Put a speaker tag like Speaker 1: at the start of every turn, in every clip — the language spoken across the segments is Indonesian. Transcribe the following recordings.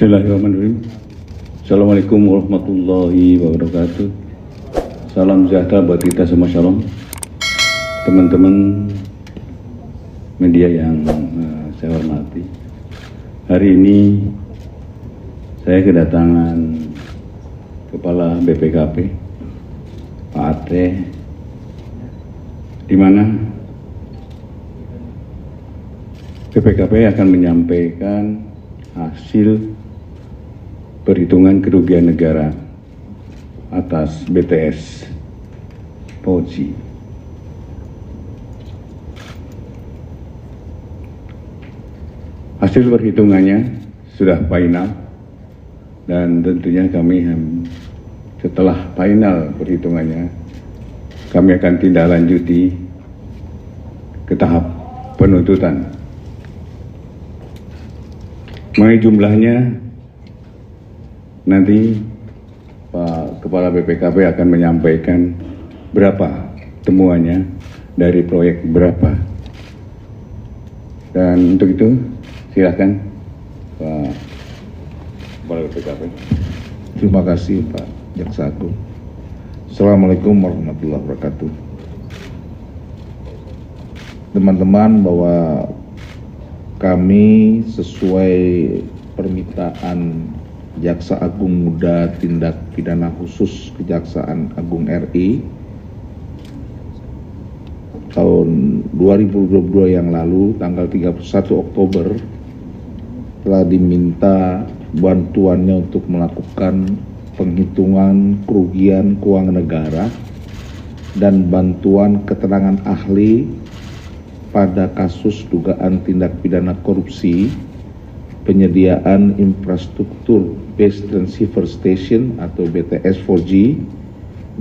Speaker 1: Bismillahirrahmanirrahim. Assalamualaikum warahmatullahi wabarakatuh. Salam sejahtera buat kita semua, shalom. Teman-teman media yang saya hormati, hari ini saya kedatangan Kepala BPKP, Pak Ate, di mana BPKP akan menyampaikan hasil perhitungan kerugian negara atas BTS Poci. Hasil perhitungannya sudah final dan tentunya kami setelah final perhitungannya kami akan tindak lanjuti ke tahap penuntutan. Mengenai jumlahnya, nanti Pak Kepala BPKP akan menyampaikan berapa temuannya dari proyek berapa. Dan untuk itu, silakan Pak Kepala BPKP.
Speaker 2: Terima kasih Pak Jaksa Agung. Assalamualaikum warahmatullahi wabarakatuh. Teman-teman, bahwa kami sesuai permintaan Jaksa Agung Muda Tindak Pidana Khusus Kejaksaan Agung RI tahun 2022 yang lalu, tanggal 31 Oktober, telah diminta bantuannya untuk melakukan penghitungan kerugian keuangan negara dan bantuan keterangan ahli pada kasus dugaan tindak pidana korupsi penyediaan infrastruktur Base Transceiver Station atau BTS 4G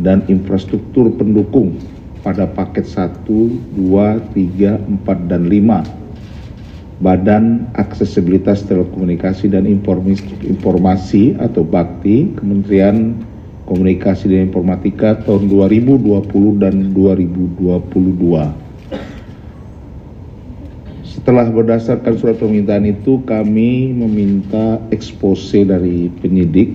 Speaker 2: dan infrastruktur pendukung pada paket 1, 2, 3, 4, dan 5 Badan Aksesibilitas Telekomunikasi dan Informasi atau BAKTI Kementerian Komunikasi dan Informatika tahun 2020 dan 2022. Setelah berdasarkan surat permintaan itu, kami meminta expose dari penyidik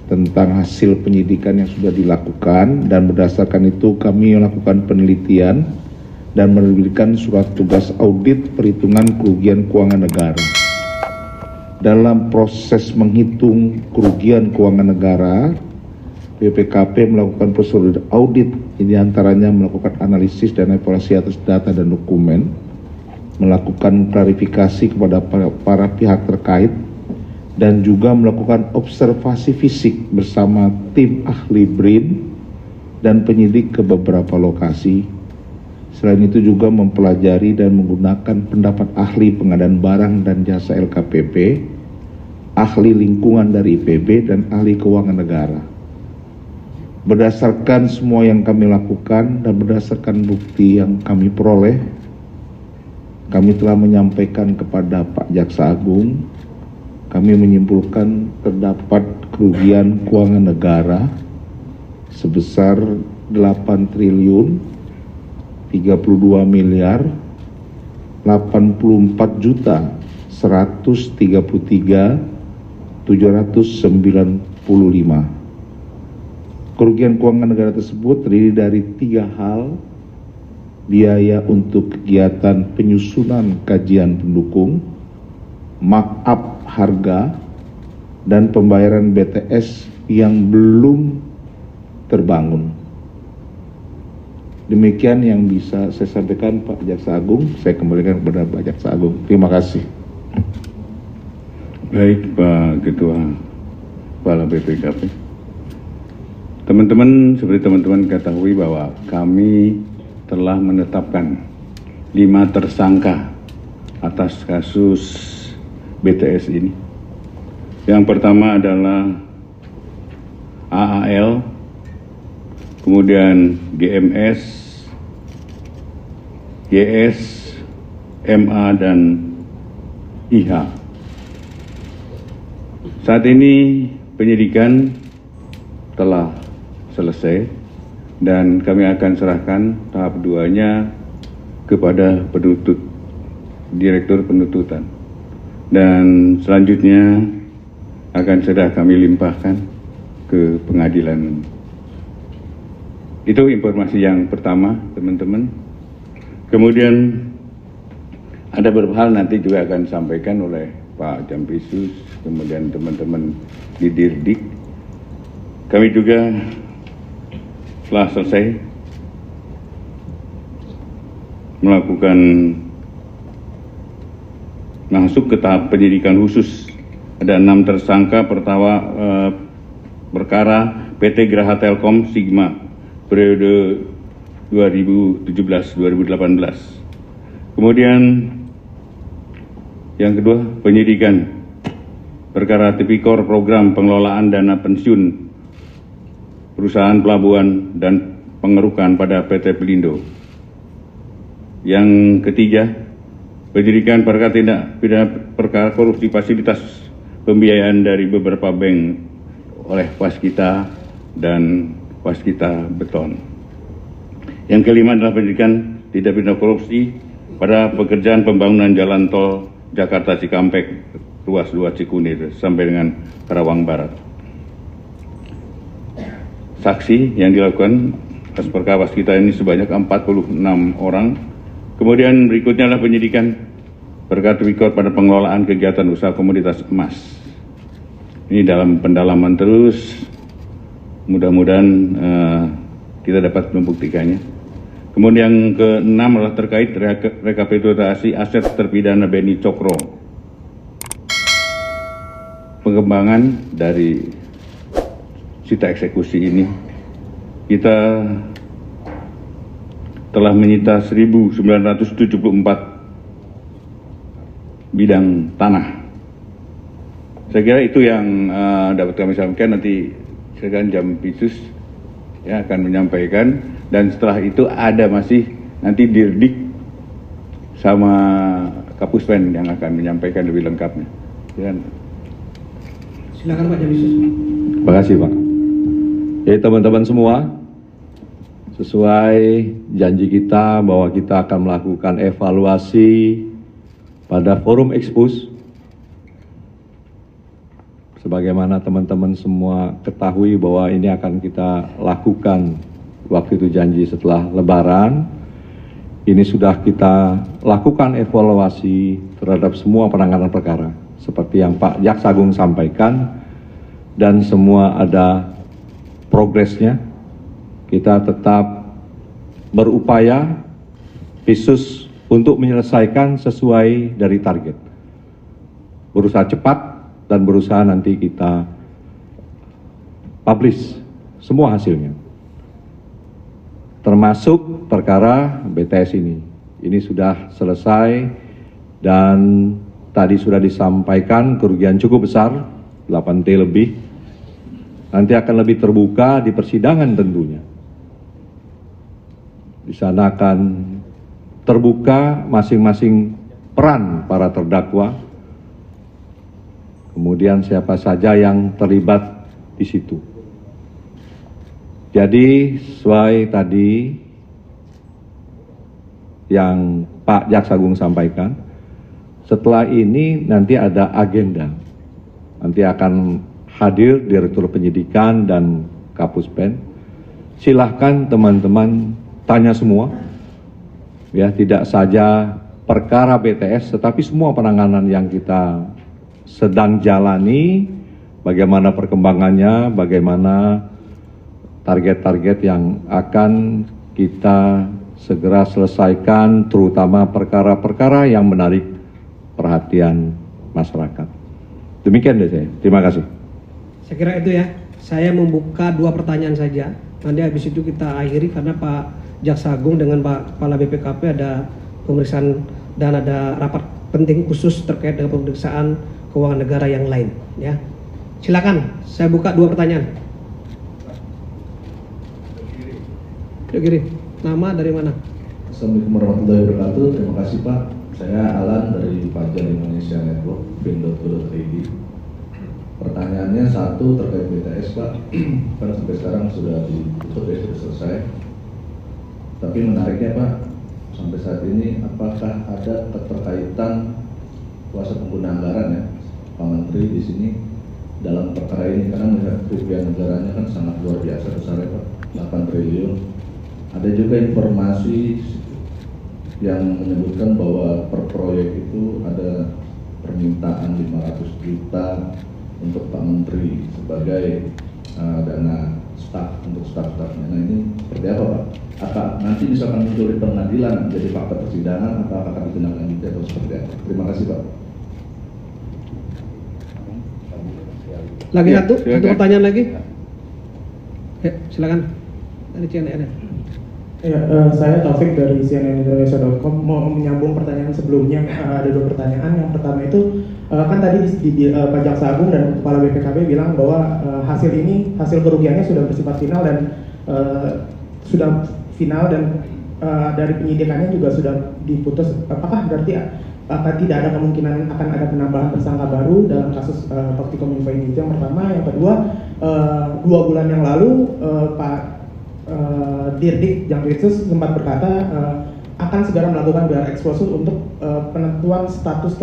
Speaker 2: tentang hasil penyidikan yang sudah dilakukan, dan berdasarkan itu kami melakukan penelitian dan menerbitkan surat tugas audit perhitungan kerugian keuangan negara. Dalam proses menghitung kerugian keuangan negara, BPKP melakukan prosedur audit, ini antaranya melakukan analisis dan evaluasi atas data dan dokumen, melakukan klarifikasi kepada para pihak terkait, dan juga melakukan observasi fisik bersama tim ahli BRIN dan penyidik ke beberapa lokasi. Selain itu juga mempelajari dan menggunakan pendapat ahli pengadaan barang dan jasa LKPP, ahli lingkungan dari IPB, dan ahli keuangan negara. Berdasarkan semua yang kami lakukan dan berdasarkan bukti yang kami peroleh, kami telah menyampaikan kepada Pak Jaksa Agung, kami menyimpulkan terdapat kerugian keuangan negara sebesar 8 triliun 32 miliar 84 juta 133 795. Kerugian keuangan negara tersebut terdiri dari 3 hal: biaya untuk kegiatan penyusunan kajian pendukung, markup harga, dan pembayaran BTS yang belum terbangun. Demikian yang bisa saya sampaikan Pak Jaksa Agung. Saya kembalikan kepada Pak Jaksa Agung. Terima kasih.
Speaker 1: Baik Pak Ketua Kepala BPKP. Teman-teman, seperti teman-teman ketahui bahwa kami telah menetapkan 5 tersangka atas kasus BTS ini. Yang pertama adalah AAL, kemudian GMS, YS, MA, dan IH. Saat ini penyidikan telah selesai dan kami akan serahkan tahap 2-nya kepada penuntut, Direktur Penuntutan. Dan selanjutnya akan segera kami limpahkan ke pengadilan. Itu informasi yang pertama, teman-teman. Kemudian ada beberapa hal nanti juga akan disampaikan oleh Pak Jampisus, kemudian teman-teman di Dirdik. Kami juga telah selesai melakukan masuk ke tahap penyidikan khusus. Ada 6 tersangka perkara PT Graha Telkom Sigma periode 2017-2018. Kemudian yang kedua, penyidikan perkara tipikor program pengelolaan dana pensiun perusahaan pelabuhan dan pengerukan pada PT Pelindo. Yang ketiga, penyidikan perkara tindak pidana perkara korupsi fasilitas pembiayaan dari beberapa bank oleh Waskita dan Waskita Beton. Yang kelima adalah penyidikan tindak pidana korupsi pada pekerjaan pembangunan jalan tol Jakarta Cikampek ruas 2 Cikunir sampai dengan Karawang Barat. Saksi yang dilakukan atas perkara Waskita ini sebanyak 46 orang. Kemudian berikutnya adalah penyidikan perkara tipikor pada pengelolaan kegiatan usaha komoditas emas. Ini dalam pendalaman terus, mudah-mudahan kita dapat membuktikannya. Kemudian yang keenam adalah terkait rekapitulasi aset terpidana Beni Cokro. Pengembangan dari sita eksekusi ini, kita telah menyita 1.974 bidang tanah. Saya kira itu yang dapat kami sampaikan. Nanti silakan Jampisus ya akan menyampaikan, dan setelah itu ada masih nanti Dirdik sama Kapuspen yang akan menyampaikan lebih lengkapnya.
Speaker 3: Silakan Pak Jampisus.
Speaker 4: Terima kasih Pak. Jadi teman-teman semua, sesuai janji kita bahwa kita akan melakukan evaluasi pada forum Expus. Sebagaimana teman-teman semua ketahui bahwa ini akan kita lakukan waktu itu janji setelah Lebaran. Ini sudah kita lakukan evaluasi terhadap semua penanganan perkara. Seperti yang Pak Jaksa Agung sampaikan, dan semua ada progresnya. Kita tetap berupaya khusus untuk menyelesaikan sesuai dari target. Berusaha cepat dan berusaha nanti kita publish semua hasilnya. Termasuk perkara BTS ini. Ini sudah selesai dan tadi sudah disampaikan kerugian cukup besar, 8T lebih. Nanti akan lebih terbuka di persidangan tentunya. Di sana akan terbuka masing-masing peran para terdakwa. Kemudian siapa saja yang terlibat di situ. Jadi sesuai tadi yang Pak Jaksa Agung sampaikan, setelah ini nanti ada agenda. Nanti akan hadir Direktur Penyidikan dan Kapuspen. Silahkan teman-teman tanya semua. Ya, tidak saja perkara BTS, tetapi semua penanganan yang kita sedang jalani, bagaimana perkembangannya, bagaimana target-target yang akan kita segera selesaikan, terutama perkara-perkara yang menarik perhatian masyarakat. Demikian dari saya. Terima kasih.
Speaker 3: Saya kira itu ya. Saya membuka 2 pertanyaan saja. Nanti habis itu kita akhiri karena Pak Jaksa Agung dengan Pak Kepala BPKP ada pemeriksaan dan ada rapat penting khusus terkait dengan pemeriksaan keuangan negara yang lain. Ya, silakan. Saya buka 2 pertanyaan. Kiri. Nama dari mana?
Speaker 5: Assalamualaikum warahmatullahi wabarakatuh. Terima kasih Pak. Saya Alan dari Fajar Indonesia Network, bin.co.id. Pertanyaannya satu terkait BTS Pak. Karena sampai sekarang sudah ditutup ya, sudah selesai. Tapi menariknya Pak, sampai saat ini apakah ada keterkaitan kuasa pengguna anggaran ya, Pak Menteri di sini dalam perkara ini, karena melihat kerugian negaranya kan sangat luar biasa besarnya Pak, 8 triliun. Ada juga informasi yang menyebutkan bahwa per proyek itu ada permintaan 500 juta untuk Pak Menteri sebagai dana staf untuk staf-stafnya. Nah ini seperti apa Pak? Apa nanti misalkan muncul di pengadilan menjadi fakta persidangan, apakah akan ditindaklanjuti atau seperti apa? Terima kasih Pak.
Speaker 3: Lagi
Speaker 1: Ya,
Speaker 3: satu
Speaker 1: silakan.
Speaker 3: pertanyaan lagi. Ya, silakan. Dari CNN.
Speaker 6: Ya, saya Taufik dari cnnindonesia.com mau menyambung pertanyaan sebelumnya. Ada 2 pertanyaan. Yang pertama itu kan tadi Pak Jaksa Agung dan Kepala BPKP bilang bahwa hasil kerugiannya sudah bersifat final dan sudah final dan dari penyidikannya juga sudah diputus. Apakah berarti tidak ada kemungkinan akan ada penambahan tersangka baru dalam kasus Toktikominfo ini? Itu yang pertama. Yang kedua, 2 bulan yang lalu Pak Dirdik Jampitsus sempat berkata akan segera melakukan gelar eksplosif untuk penentuan status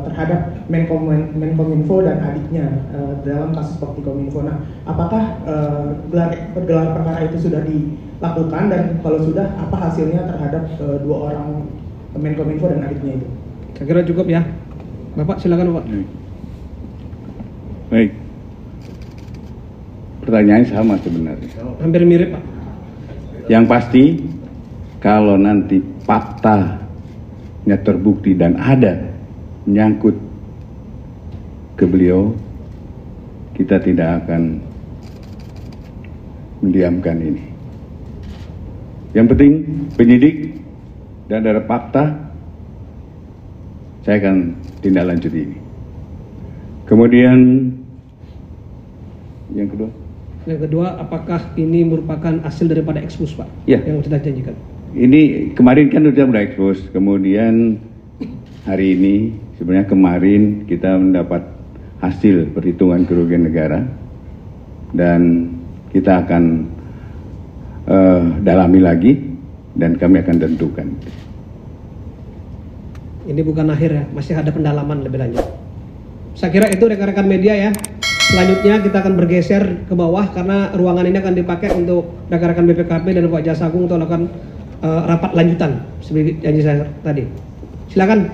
Speaker 6: terhadap Menkominfo dan adiknya dalam kasus Toktikominfo. Nah, apakah gelar perkara itu sudah dilakukan dan kalau sudah, apa hasilnya terhadap 2 orang Menkominfo dan adiknya itu?
Speaker 3: Saya kira cukup ya. Bapak silakan Bapak.
Speaker 1: Baik. Pertanyaannya sama sebenarnya.
Speaker 3: Hampir mirip Pak.
Speaker 1: Yang pasti kalau nanti faktanya terbukti dan ada menyangkut ke beliau, kita tidak akan mendiamkan ini. Yang penting penyidik dan ada fakta, saya akan tindak lanjut ini. Kemudian yang kedua.
Speaker 3: Yang kedua, apakah ini merupakan hasil daripada ekspos Pak?
Speaker 1: Ya.
Speaker 3: Yang sudah janjikan.
Speaker 1: Ini kemarin kan sudah mulai ekspos, kemudian hari ini, sebenarnya kemarin kita mendapat hasil perhitungan kerugian negara dan kita akan dalami lagi dan kami akan tentukan.
Speaker 3: Ini bukan akhir ya, masih ada pendalaman lebih lanjut. Saya kira itu rekan-rekan media ya. Selanjutnya kita akan bergeser ke bawah karena ruangan ini akan dipakai untuk rekan-rekan BPKP dan Pak Jaksa Agung untuk melakukan rapat lanjutan seperti janji saya tadi. Silakan.